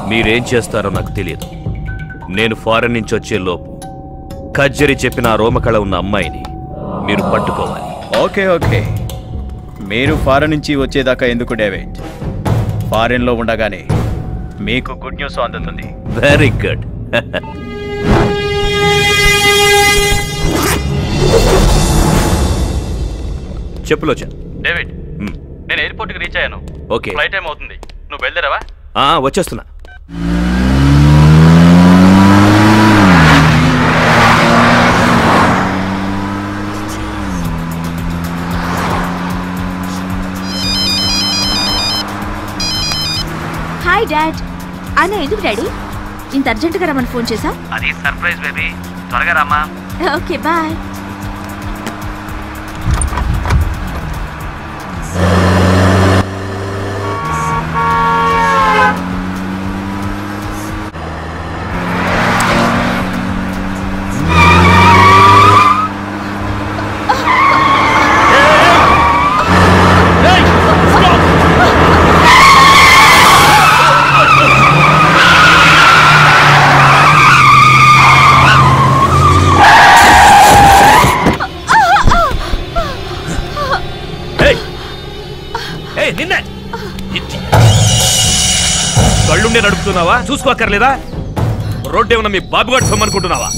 మీరేం చేస్తారో నాకు తెలియదు. నేను ఫారెన్ నుంచి వచ్చే లోపు కజ్జరి చెప్పిన ఆ రోమకళ ఉన్న అమ్మాయిని మీరు పట్టుకోవాలి. ఓకే ఓకే, మీరు ఫారెన్ నుంచి వచ్చేదాకా ఎందుకు డేవిడ్? ఫారెన్లో ఉండగానే మీకు గుడ్ న్యూస్ అందుతుంది. Very good. చెప్పులోచన్. డేవిడ్, నేను ఎయిర్పోర్ట్కి రీచ్ అయ్యాను. ఓకే, ఫ్లైట్ టైం అవుతుంది. నువ్వు బయలుదేరావా? వచ్చేస్తున్నా. Hi dad. అన్న ఎందుకు డాడీ ఇంత అర్జెంటుగా రమ్మని ఫోన్ చేసా? అది సర్ప్రైజ్ బేబీ, త్వరగా రామా. Okay bye. కళ్ళుండే నడుపుతున్నావా? చూసుకోక్కర్లేదా? రోడ్డు ఏమన్నా మీ బాబుగాడు సొమ్మనుకుంటున్నావా?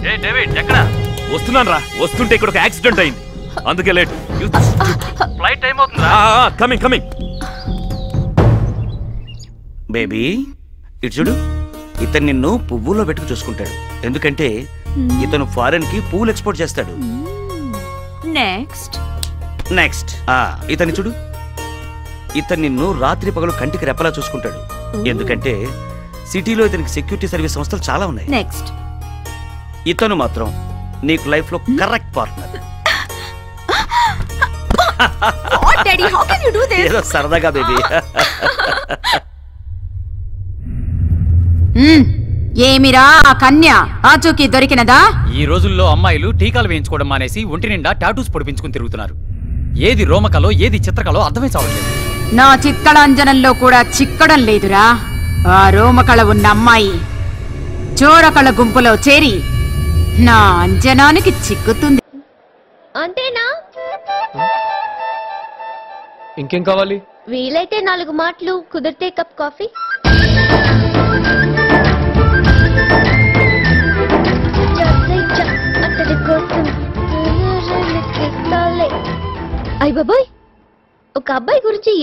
ఏ డేవిడ్, ఎక్కడ? వస్తున్నాను రా. వస్తుంటే ఇక్కడ ఒక యాక్సిడెంట్ అయింది, అందుకే లేట్. ఫ్లైట్ టైం అవుతుందా? Coming coming. బేబీ ఇటు చూడు, ఇతను నిన్ను పువ్వుల్లో పెట్టుకు చూసుకుంటాడు. ఎందుకంటే ఇతను ఫారెన్ కి పువ్వులు ఎక్స్పోర్ట్ చేస్తాడు. నెక్స్ట్ నెక్స్ట్ ఇతన్ని చూడు, ఇతను నిన్ను రాత్రి పగలు కంటికి రెప్పలా చూసుకుంటాడు. ఎందుకంటే సిటీలో ఇతనికి సెక్యూరిటీ సర్వీస్ సంస్థలు చాలా ఉన్నాయి. నెక్స్ట్ ఇతను మాత్రం నీకు లైఫ్ లో కరెక్ట్ పార్ట్నర్. ఏదో సరదాగా బేబీ. ఏమిరా ఆ కన్య ఆచూకీ దొరికినదా? ఈ రోజుల్లో అమ్మాయిలు టీకాలు వేయించుకోవడం మానేసి ఒంటి నిండా టాటూస్ పొడిపించుకుని తిరుగుతున్నారు. ఏది రోమకలో ఏది చిత్రకలో అర్థమే చావట్లేదు. నా చిత్కళాంజనంలో కూడా చిక్కడం లేదురా. ఆ రోమకళ ఉన్న అమ్మాయి చోరకళ గుంపులో చేరి నా అంజనానికి చిక్కుతుంది. అంతేనా? ఇంకేం కావాలి? వీలైతే 4 మాటలు, కుదిరితే కప్ కాఫీ. అయ్య బాబోయ్, ఒక అబ్బాయి గురించి